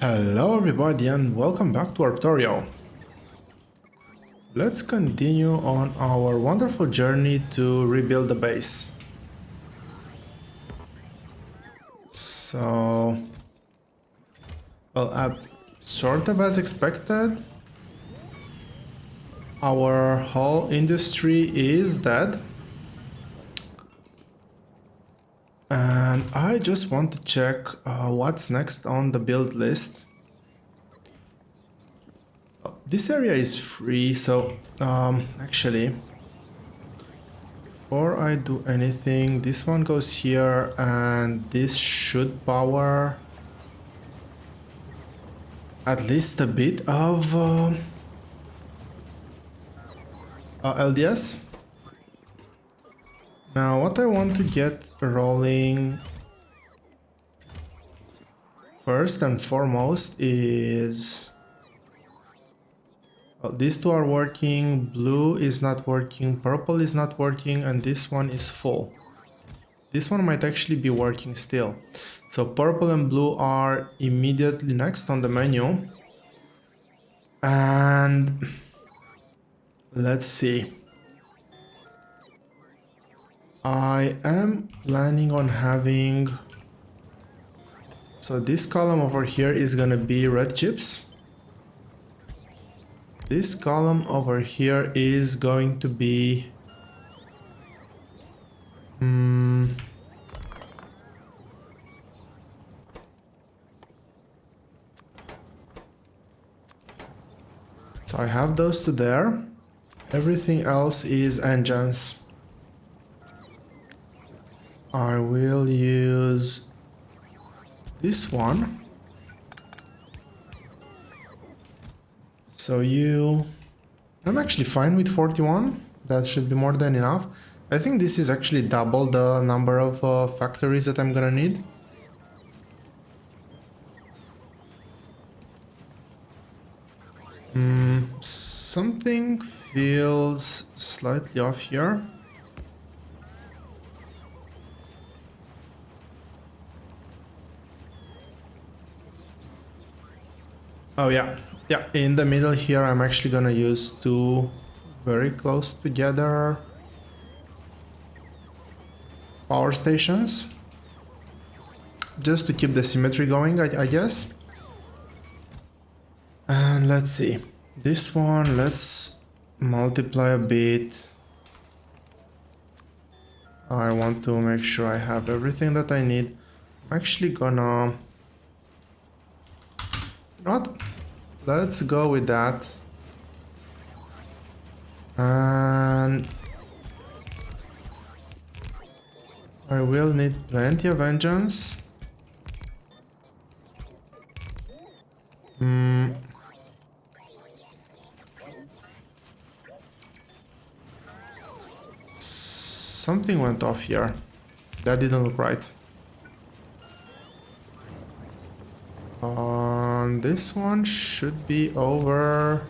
Hello everybody and welcome back to Warptorio. Let's continue on our wonderful journey to rebuild the base. So, sort of as expected, our whole industry is dead. And I just want to check what's next on the build list. This area is free, so actually, before I do anything, this one goes here and this should power at least a bit of LDS. Now what I want to get rolling first and foremost is these two are working, blue is not working, purple is not working, and this one is full. This one might actually be working still. So purple and blue are immediately next on the menu. And let's see. I am planning on having... So this column over here is gonna be red chips. This column over here is going to be... So I have those two there. Everything else is engines. I will use this one. So I'm actually fine with 41. That should be more than enough. I think this is actually double the number of factories that I'm gonna need. Something feels slightly off here. Oh yeah, in the middle here I'm actually gonna use two very close together power stations. Just to keep the symmetry going, I guess. And let's see. This one, let's multiply a bit. I want to make sure I have everything that I need. I'm actually gonna... Not... Let's go with that. And... I will need plenty of engines. Something went off here. That didn't look right. This one should be over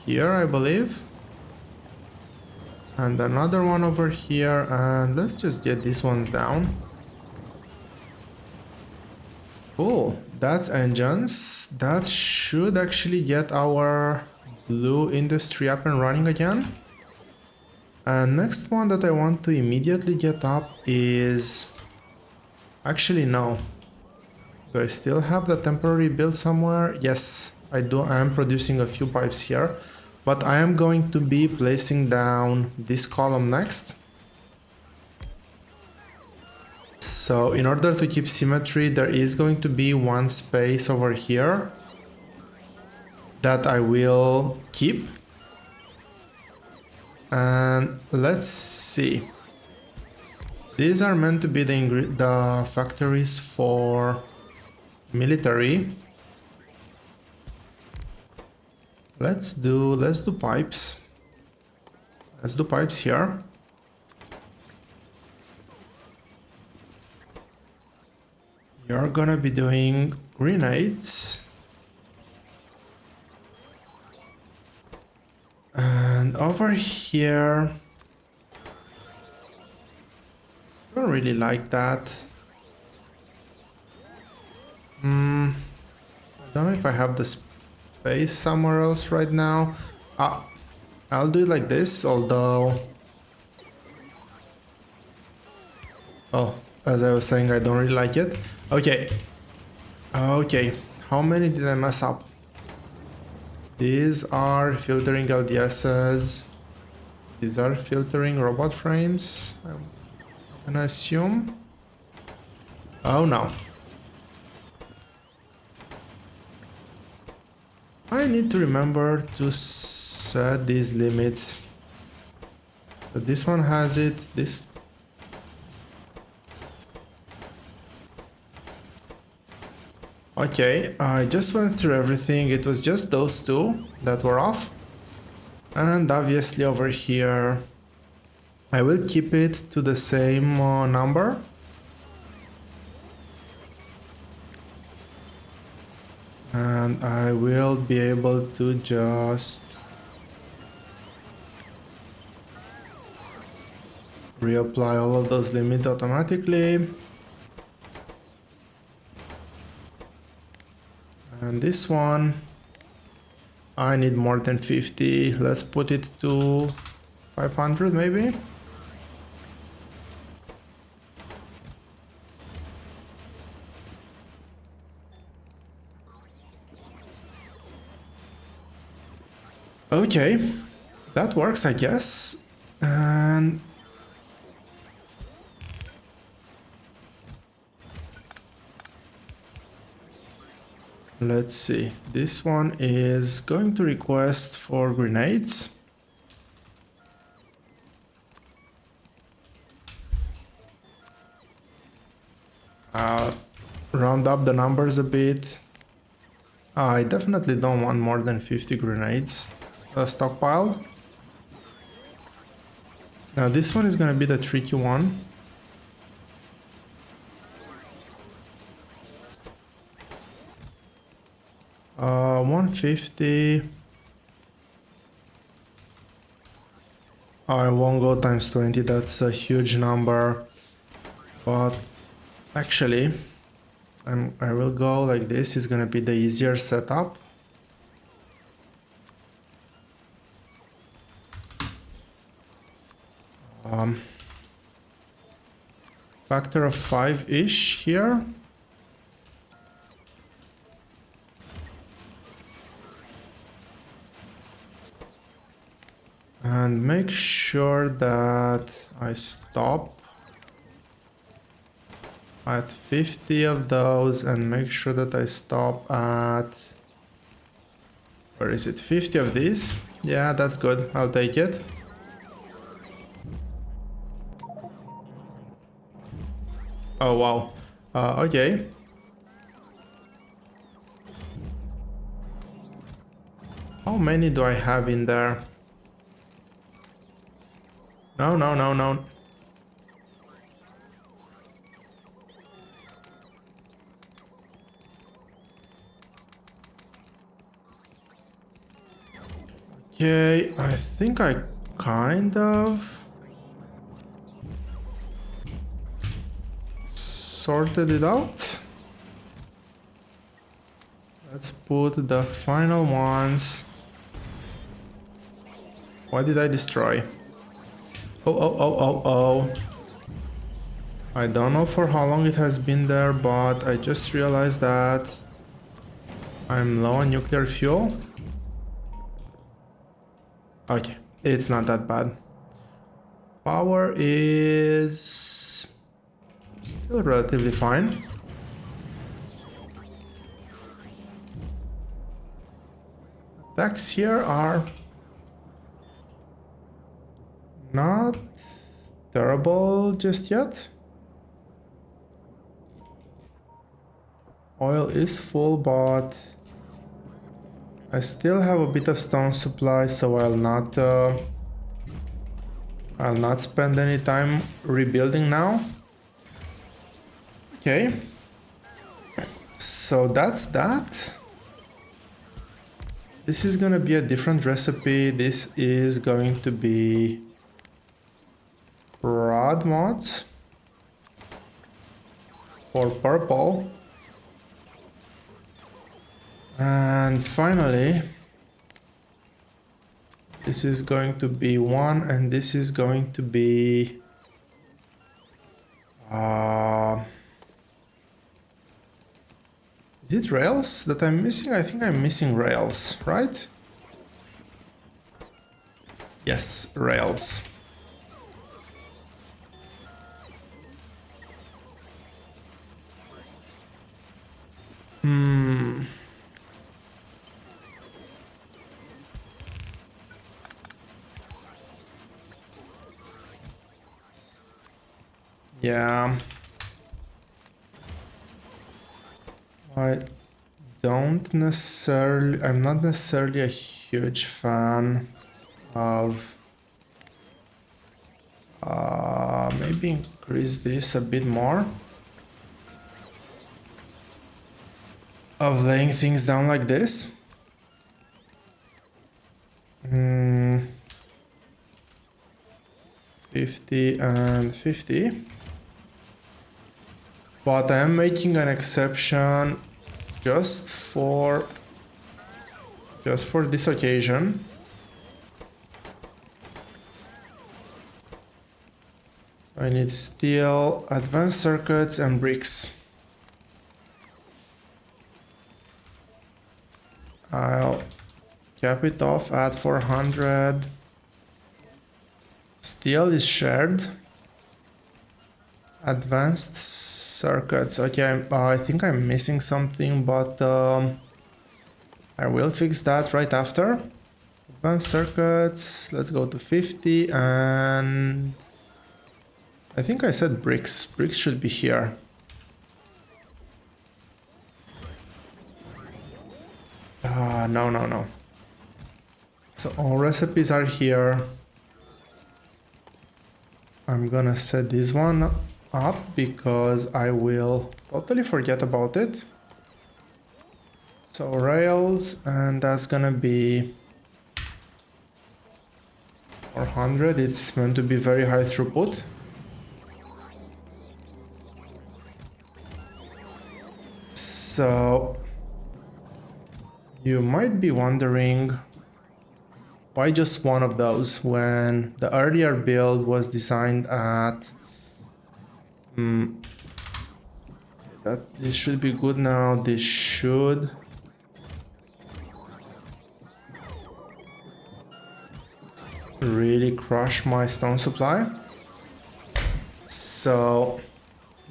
here, I believe. And another one over here, and let's just get these ones down. Cool, that's engines. That should actually get our blue industry up and running again. And next one that I want to immediately get up is... Actually, no. Do I still have the temporary build somewhere? Yes, I do. I am producing a few pipes here. But I am going to be placing down this column next. So in order to keep symmetry, there is going to be one space over here that I will keep. And let's see. These are meant to be the factories for military. Let's do pipes. Let's do pipes here. You're gonna be doing grenades. And over here, don't really like that. I don't know if I have the space somewhere else right now. I'll do it like this, although... Oh, as I was saying, I don't really like it. Okay. Okay. How many did I mess up? These are filtering LDSs. These are filtering robot frames. I'm gonna assume. Oh no. I need to remember to set these limits. So this one has it. This... Okay, I just went through everything. It was just those two that were off. And obviously over here, I will keep it to the same number. And I will be able to just reapply all of those limits automatically. And this one, I need more than 50. Let's put it to 500 maybe. Okay, that works, I guess. And let's see. This one is going to request for grenades. I'll round up the numbers a bit. I definitely don't want more than 50 grenades stockpiled. Now this one is gonna be the tricky one. Uh, 150. I won't go times 20, that's a huge number. But actually, I will go like this, it's gonna be the easier setup. Factor of 5-ish here. And make sure that I stop at 50 of those and make sure that I stop at... Where is it? 50 of these? Yeah, that's good. I'll take it. Oh, wow. Okay. How many do I have in there? No, no, no, no. Okay, I think I kind of sorted it out. Let's put the final ones. What did I destroy? Oh. I don't know for how long it has been there, but I just realized that I'm low on nuclear fuel. Okay, it's not that bad. Power is still relatively fine. Attacks here are not terrible just yet. Oil is full, but I still have a bit of stone supply, so I'll not spend any time rebuilding now. Okay. So that's that. This is gonna be a different recipe. This is going to be rod mods for purple. And finally, this is going to be 1, and this is going to be... is it rails that I'm missing? I think I'm missing rails, right? Yes, rails. Yeah. I'm not necessarily a huge fan of maybe increase this a bit more, of laying things down like this. 50 and 50. But I am making an exception just for this occasion. So I need steel, advanced circuits, and bricks. I'll cap it off at 400. Steel is shared. Advanced circuits. Okay, I think I'm missing something, but I will fix that right after. Advanced circuits. Let's go to 50, and I think I said bricks. Bricks should be here. No. So all recipes are here. I'm gonna set this one up because I will totally forget about it. So rails, and that's gonna be 400. It's meant to be very high throughput. So you might be wondering why just one of those when the earlier build was designed at that this should be good now. This should really crush my stone supply. So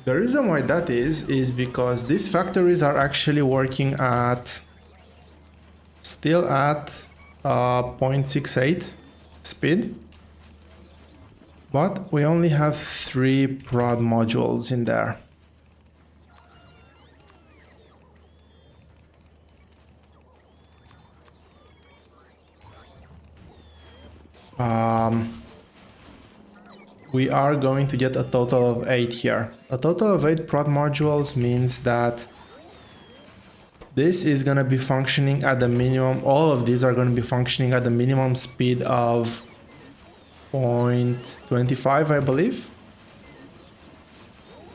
the reason why that is because these factories are actually working at still at 0.68 speed, but we only have 3 prod modules in there. We are going to get a total of 8 here. A total of 8 prod modules means that this is going to be functioning at the minimum. All of these are going to be functioning at the minimum speed of 0.25, I believe.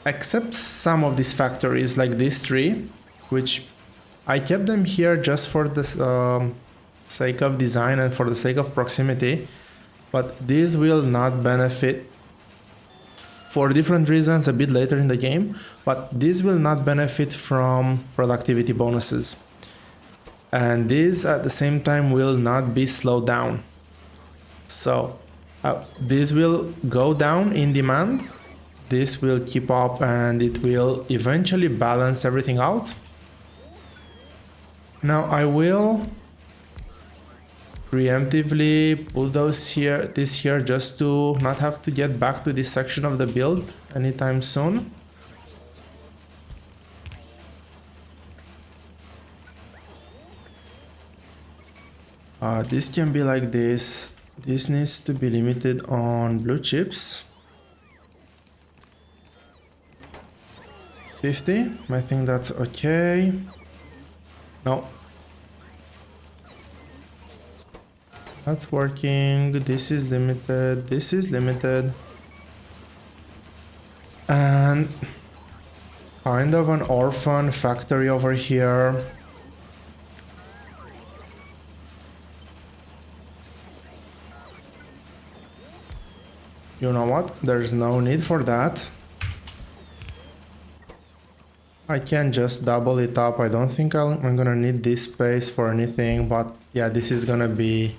Except some of these factories, like these 3, which I kept them here just for the sake of design and for the sake of proximity. But these will not benefit for different reasons a bit later in the game, but these will not benefit from productivity bonuses. And these at the same time will not be slowed down. So this will go down in demand, this will keep up, and it will eventually balance everything out. Now I will preemptively put this here just to not have to get back to this section of the build anytime soon. This can be like this. This needs to be limited on blue chips. 50, I think that's okay. No. That's working. This is limited. This is limited. And kind of an orphan factory over here. You know what? There's no need for that. I can just double it up. I don't think I'm gonna need this space for anything, but yeah, this is gonna be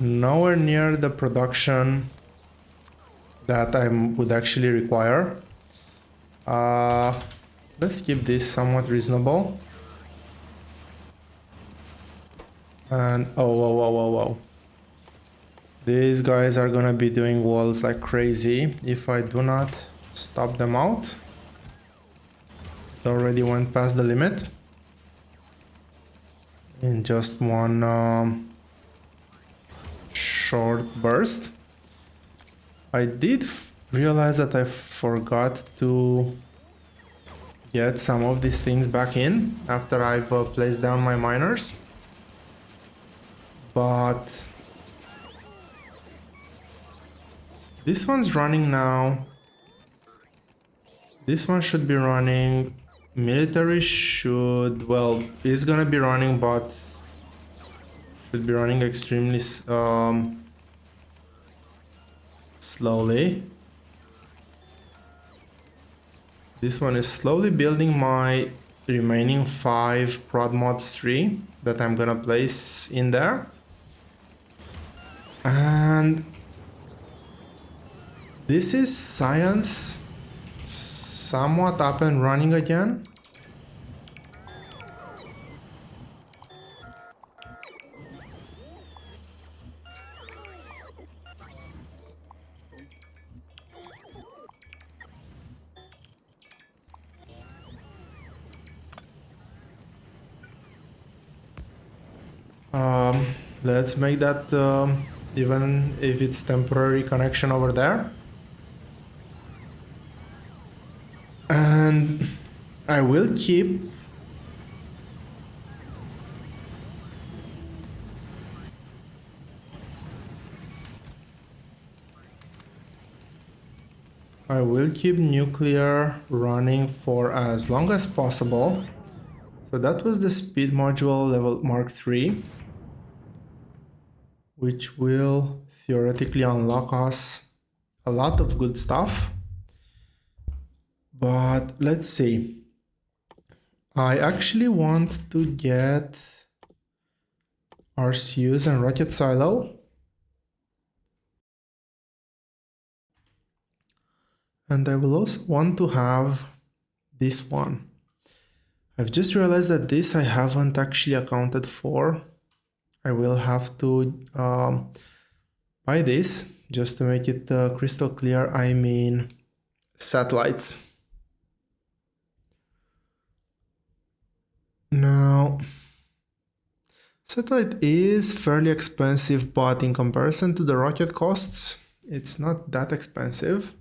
nowhere near the production that I would actually require. Let's keep this somewhat reasonable. And oh, whoa, whoa, whoa, whoa. These guys are gonna be doing walls like crazy if I do not stop them out. It already went past the limit in just one short burst. I did realize that I forgot to get some of these things back in after I've placed down my miners. But this one's running now. This one should be running. Military should, well, it's gonna be running, but should be running extremely slowly. This one is slowly building my remaining 5 prod mods 3 that I'm gonna place in there. And this is science somewhat up and running again. Let's make that even if it's temporary connection over there. And I will keep nuclear running for as long as possible. So that was the speed module level Mark III, which will theoretically unlock us a lot of good stuff. But let's see. I actually want to get RCUs and rocket silo. And I will also want to have this one. I've just realized that this I haven't actually accounted for. I will have to buy this just to make it crystal clear. I mean satellites. Now, satellite is fairly expensive, but in comparison to the rocket costs, it's not that expensive.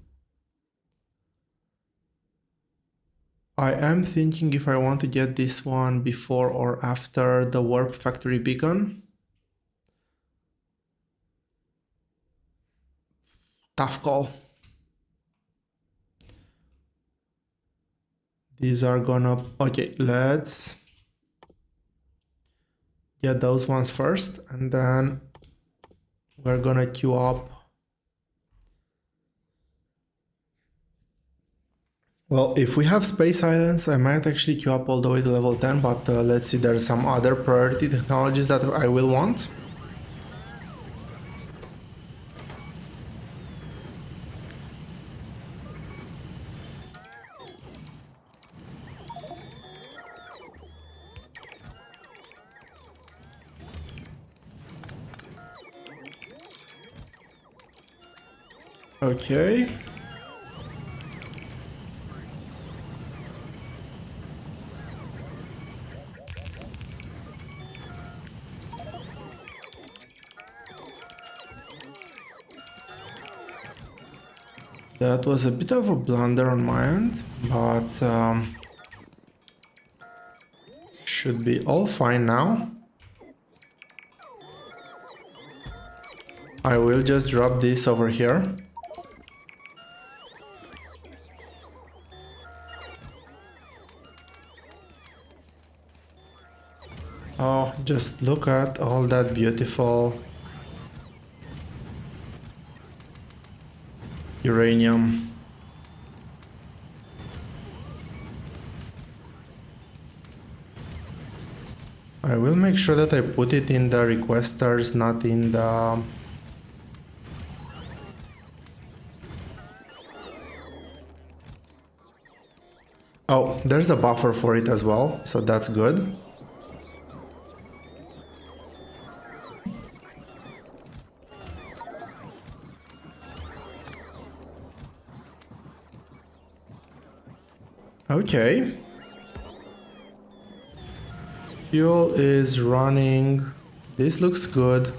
I am thinking if I want to get this one before or after the Warp Factory beacon. Tough call. These are gonna... Okay, let's get those ones first, and then we're gonna queue up. Well, if we have space islands, I might actually queue up all the way to level 10, but let's see, there's some other priority technologies that I will want. Okay. That was a bit of a blunder on my end, but should be all fine now. I will just drop this over here. Oh, just look at all that beautiful uranium. I will make sure that I put it in the requesters, not in the... Oh, there's a buffer for it as well, so that's good. Okay. Fuel is running. This looks good.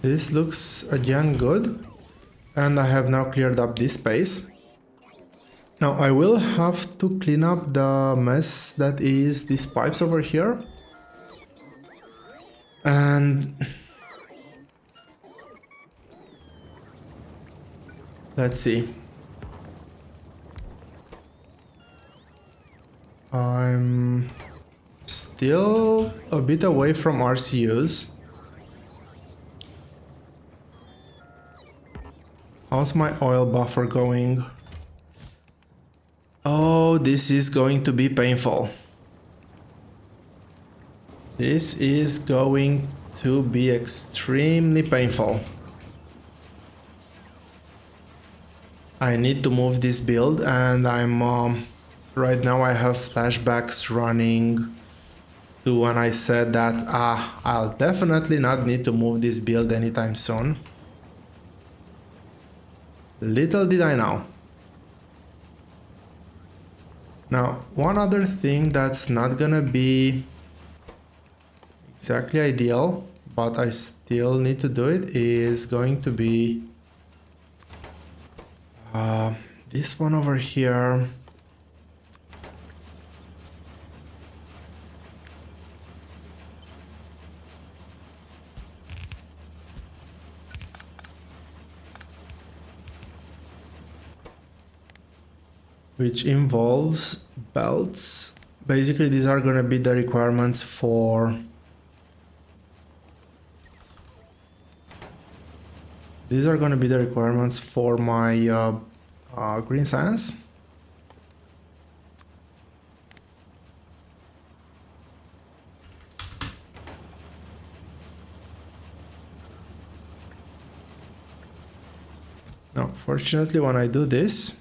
This looks again good. And I have now cleared up this space. Now I will have to clean up the mess that is these pipes over here. And let's see. I'm still a bit away from RCUs. How's my oil buffer going? Oh, this is going to be painful. This is going to be extremely painful. I need to move this build, and I'm right now I have flashbacks running to when I said that I'll definitely not need to move this build anytime soon. Little did I know. Now, one other thing that's not gonna be exactly ideal, but I still need to do it, is going to be this one over here. Which involves belts. Basically, these are gonna be the requirements for... These are gonna be the requirements for my green science. Now, fortunately, when I do this,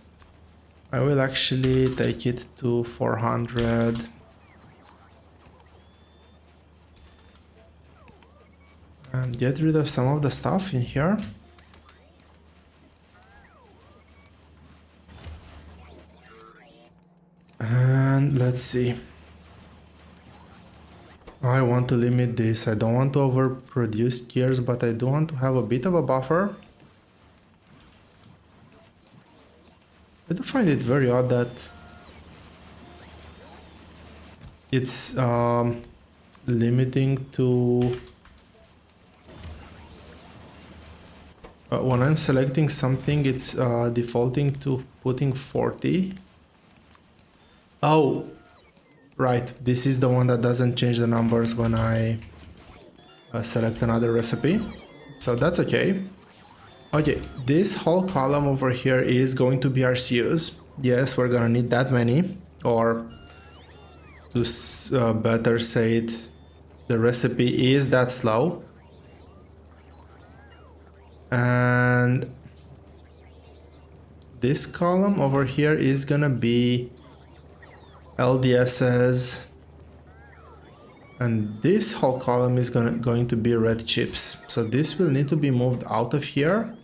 I will actually take it to 400. And get rid of some of the stuff in here. And let's see. I want to limit this. I don't want to overproduce gears, but I do want to have a bit of a buffer. I do find it very odd that it's limiting to... when I'm selecting something, it's defaulting to putting 40. Oh, right. This is the one that doesn't change the numbers when I select another recipe. So that's okay. Okay, this whole column over here is going to be RCUs. Yes, we're gonna need that many, or to better say it, the recipe is that slow. And this column over here is gonna be LDSs, and this whole column is going to be red chips. So this will need to be moved out of here.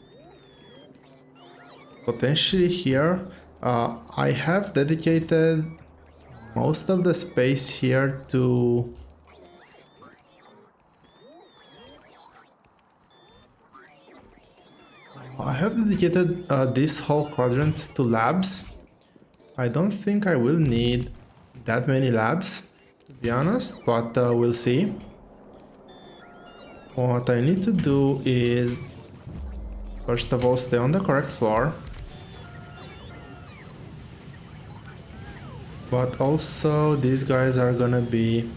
Potentially here. I have dedicated most of the space here to... I have dedicated this whole quadrant to labs. I don't think I will need that many labs, to be honest, but we'll see. What I need to do is, first of all, stay on the correct floor. But also, these guys are gonna be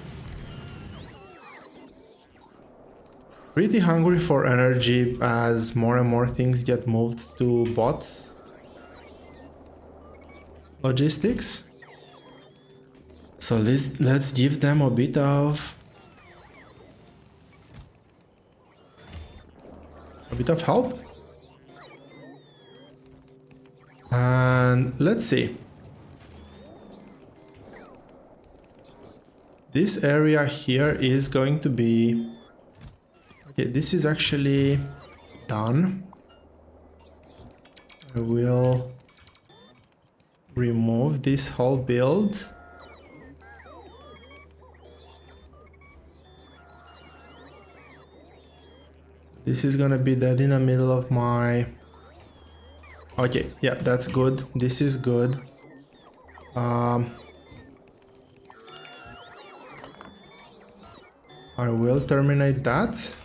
pretty hungry for energy as more and more things get moved to bot logistics. So let's give them a bit of help. And let's see. This area here is going to be... Okay, this is actually done. I will remove this whole build. This is gonna be dead in the middle of my... Okay, yeah, that's good. This is good. I will terminate that.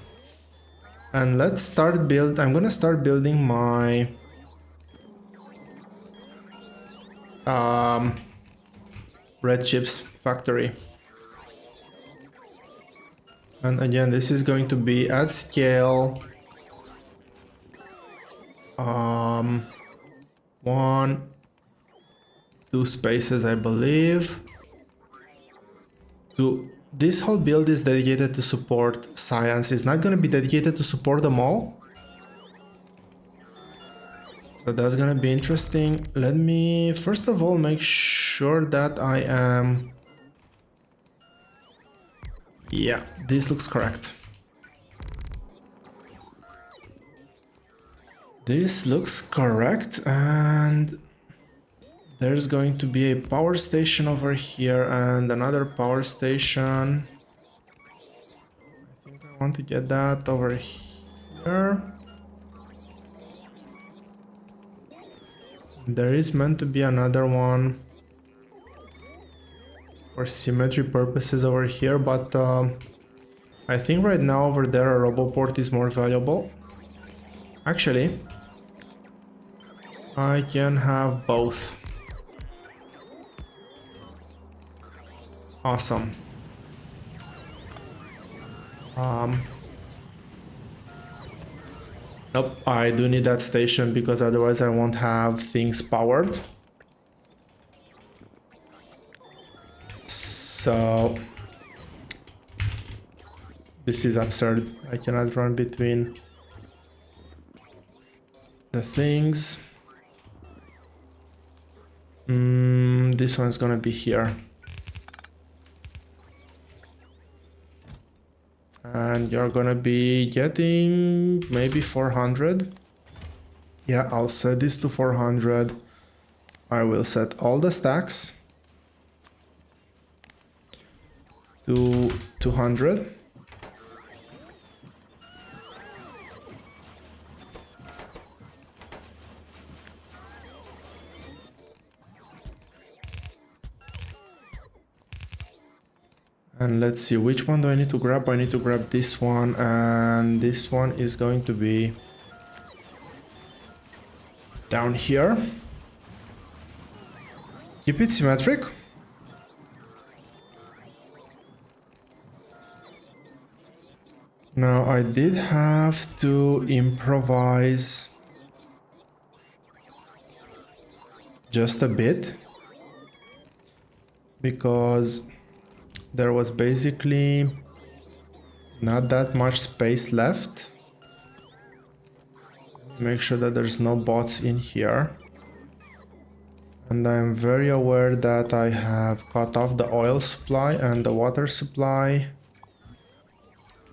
And let's start build... I'm gonna start building my... red chips factory. And again, this is going to be at scale. 1, 2 spaces, I believe. This whole build is dedicated to support science. It's not going to be dedicated to support them all. So that's going to be interesting. Let me first of all make sure that I am... Yeah, this looks correct. This looks correct, and there's going to be a power station over here and another power station. I think I want to get that over here. There is meant to be another one for symmetry purposes over here, but I think right now over there a roboport is more valuable. Actually, I can have both. Awesome. Nope, I do need that station because otherwise I won't have things powered. So this is absurd. I cannot run between the things. This one's gonna be here. And you're gonna be getting maybe 400. Yeah, I'll set this to 400. I will set all the stacks to 200. And let's see, which one do I need to grab? I need to grab this one, and this one is going to be down here. Keep it symmetric. Now I did have to improvise just a bit because there was basically not that much space left. Make sure that there's no bots in here. And I'm very aware that I have cut off the oil supply and the water supply.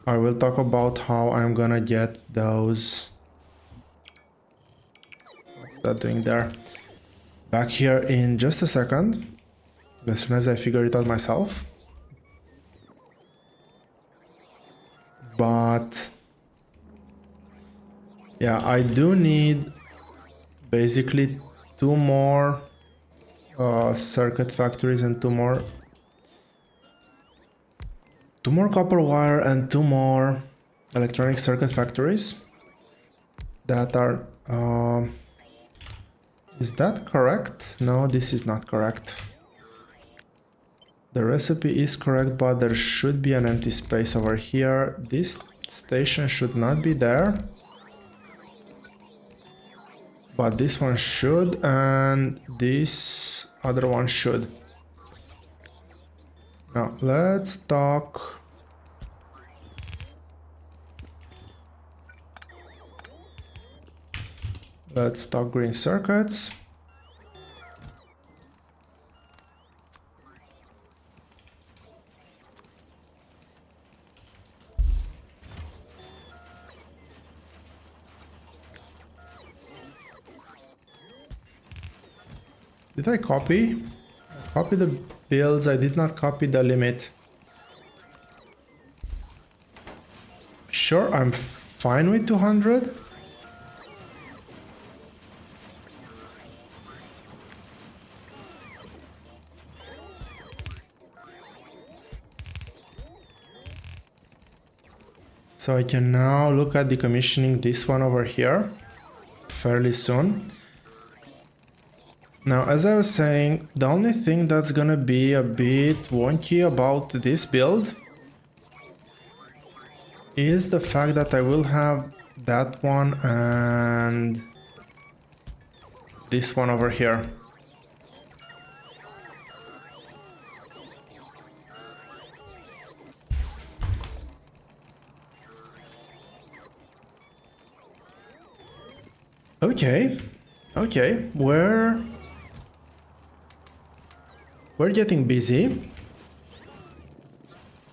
I will talk about how I'm gonna get those. What's that doing there? Back here in just a second, as soon as I figure it out myself. But yeah, I do need basically 2 more circuit factories and 2 more copper wire and 2 more electronic circuit factories that are is that correct? No, this is not correct. The recipe is correct, but there should be an empty space over here. This station should not be there. But this one should, and this other one should. Now let's talk. Let's talk green circuits. Did I copy? Copy the builds, I did not copy the limit. Sure, I'm fine with 200. So I can now look at decommissioning this one over here fairly soon. Now, as I was saying, the only thing that's gonna be a bit wonky about this build is the fact that I will have that one and this one over here. Okay, we're getting busy.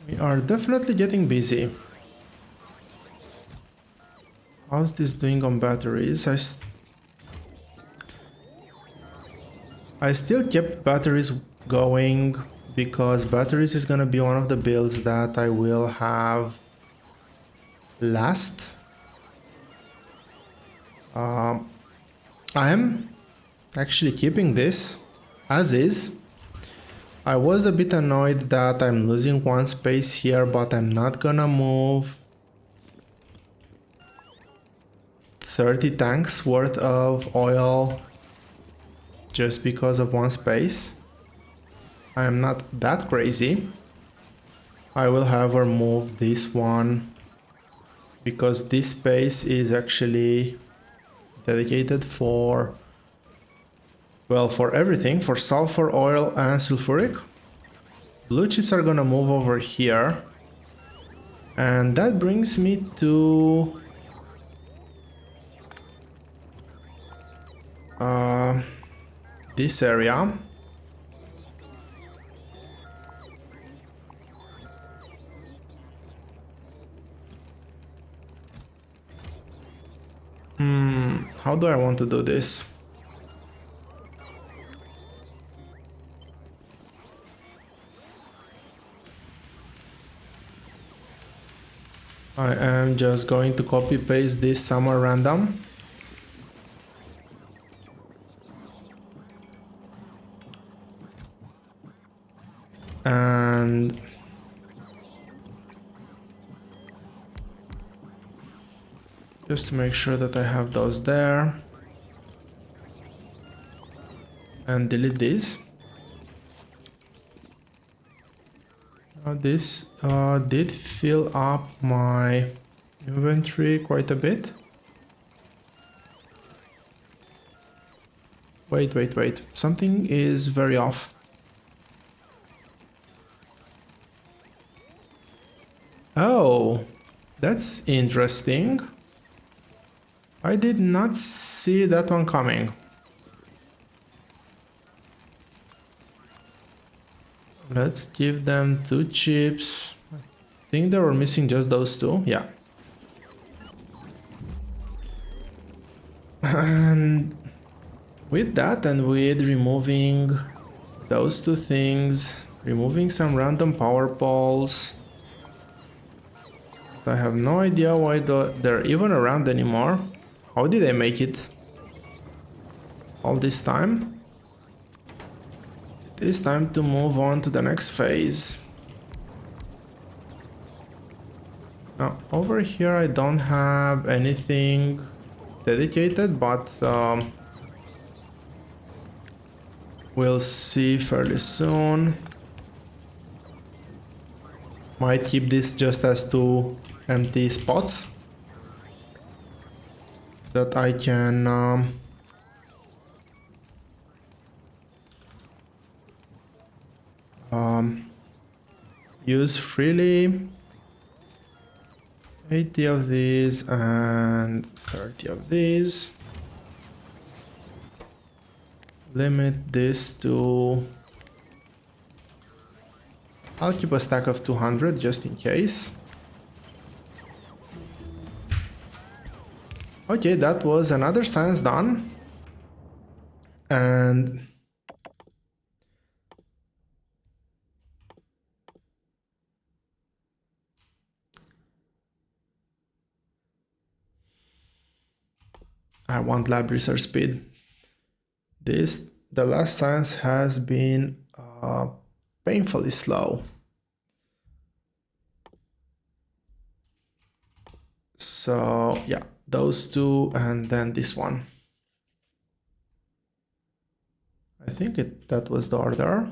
We are definitely getting busy. How's this doing on batteries? I still kept batteries going because batteries is gonna be one of the builds that I will have last. I am actually keeping this as is. I was a bit annoyed that I'm losing one space here, but I'm not gonna move 30 tanks worth of oil just because of one space. I am not that crazy. I will however move this one because this space is actually dedicated for, well, for everything, for sulfur, oil and sulfuric. Blue chips are gonna move over here, and that brings me to this area. How do I want to do this? I am just going to copy paste this somewhere random. And just to make sure that I have those there. And delete these. Now this did fill up my inventory quite a bit. Wait. Something is very off. Oh, that's interesting. I did not see that one coming. Let's give them 2 chips. I think they were missing just those 2. Yeah. And with that and with removing those 2 things, removing some random power poles, I have no idea why they're even around anymore. How did I make it all this time? It is time to move on to the next phase. Now over here I don't have anything dedicated, but we'll see fairly soon. Might keep this just as 2 empty spots that I can use freely. 80 of these and 30 of these. Limit this to... I'll keep a stack of 200 just in case. Okay, that was another science done. And I want lab research speed. The last science has been painfully slow. So yeah, those two and then this one. I think that was the order.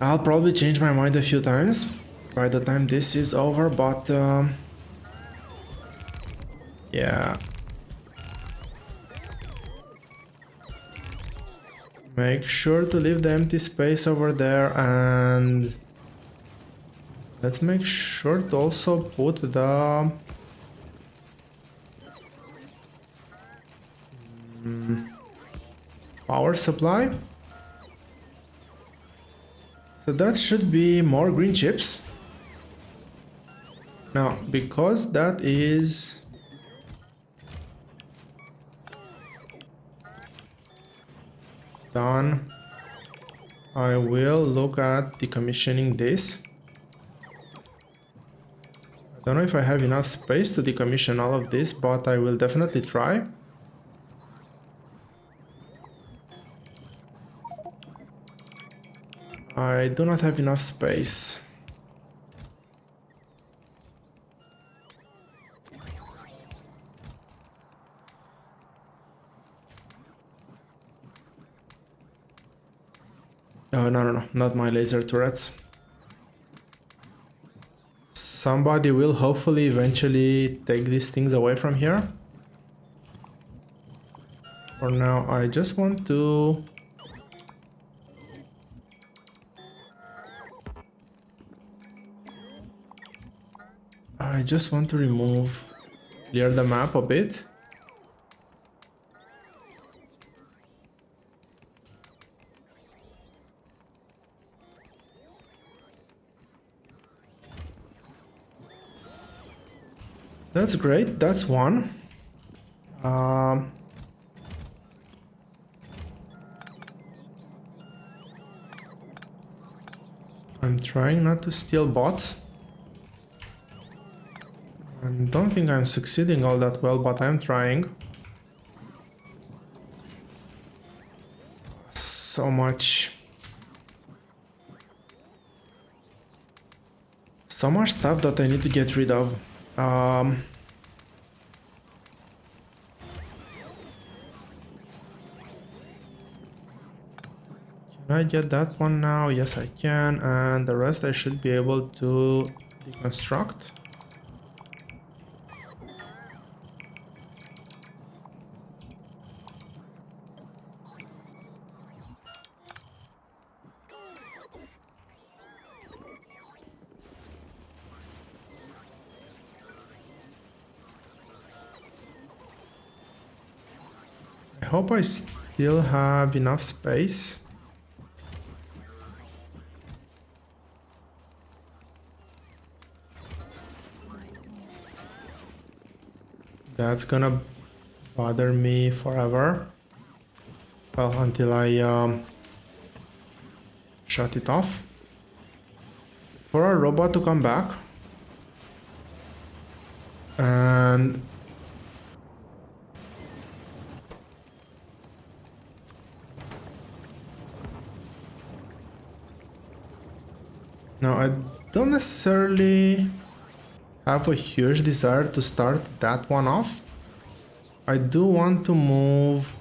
I'll probably change my mind a few times by the time this is over, but yeah. Make sure to leave the empty space over there, and let's make sure to also put the power supply. So that should be more green chips. Now, because that is done, I will look at decommissioning this. I don't know if I have enough space to decommission all of this, but I will definitely try. I do not have enough space. Oh, no, not my laser turrets. Somebody will hopefully eventually take these things away from here. For now, I just want to... remove, clear the map a bit. That's great, that's one. I'm trying not to steal bots. I don't think I'm succeeding all that well, but I'm trying. So much stuff that I need to get rid of. Can I get that one now? Yes, I can, and the rest I should be able to deconstruct. I hope I still have enough space. That's gonna bother me forever. Well, until I shut it off. For our robot to come back. And now I don't necessarily have a huge desire to start that one off. I do want to move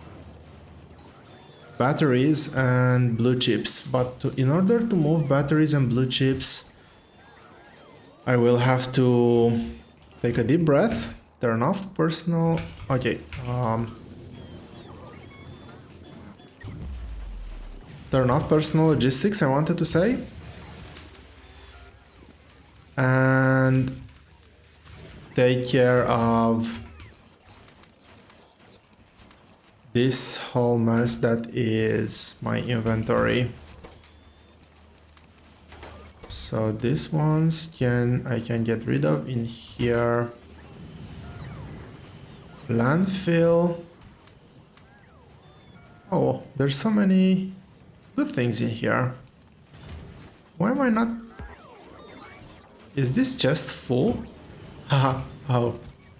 batteries and blue chips, but in order to move batteries and blue chips, I will have to take a deep breath, turn off personal. Okay. Turn off personal logistics, I wanted to say. And take care of this whole mess that is my inventory. So these ones I can get rid of in here. Landfill. Oh, there's so many good things in here. Why am I not? Is this chest full? Haha, oh,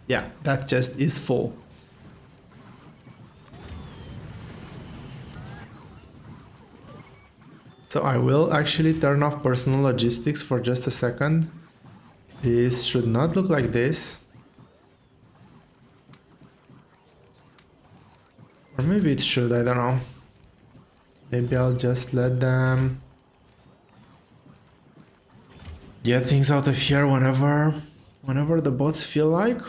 yeah, that chest is full. So I will actually turn off personal logistics for just a second. This should not look like this. Or maybe it should, I don't know. Maybe I'll just let them get things out of here whenever the bots feel like.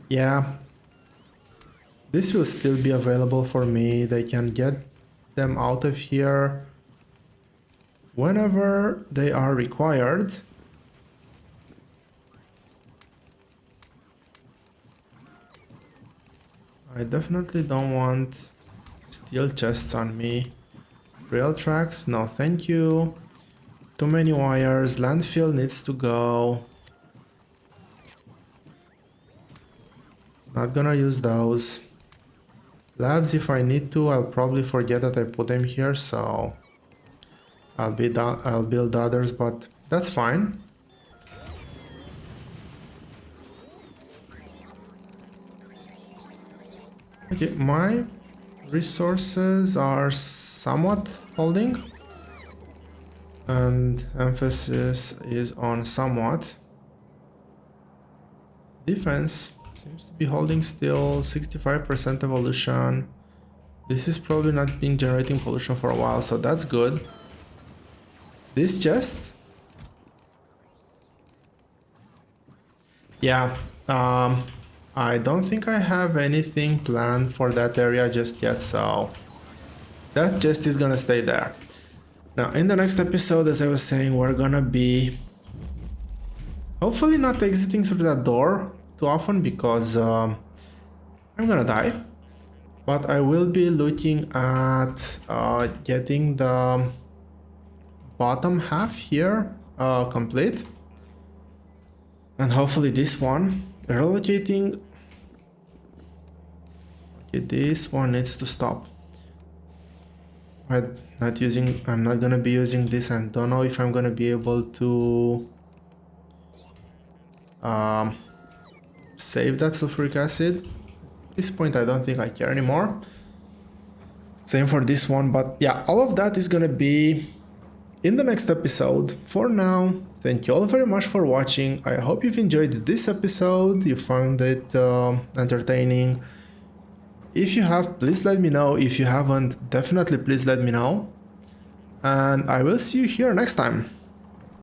Yeah. This will still be available for me. They can get them out of here whenever they are required. I definitely don't want steel chests on me. Rail tracks, no thank you. Too many wires, landfill needs to go. Not gonna use those. Labs, if I need to, I'll probably forget that I put them here, so I'll build others, but that's fine. Okay, my resources are somewhat holding, and emphasis is on somewhat. Defense seems to be holding still, 65% evolution. This is probably not been generating pollution for a while, so that's good. This chest? Yeah, I don't think I have anything planned for that area just yet, so that chest is gonna stay there. Now, in the next episode, as I was saying, we're gonna be hopefully not exiting through that door too often because I'm gonna die. But I will be looking at getting the bottom half here complete. And hopefully this one, relocating. Okay, this one needs to stop. I'm not gonna be using this. I don't know if I'm gonna be able to save that sulfuric acid. At this point, I don't think I care anymore. Same for this one, but yeah, all of that is gonna be in the next episode. For now, thank you all very much for watching. I hope you've enjoyed this episode, you found it entertaining. If you have, please let me know. If you haven't, definitely please let me know. And I will see you here next time.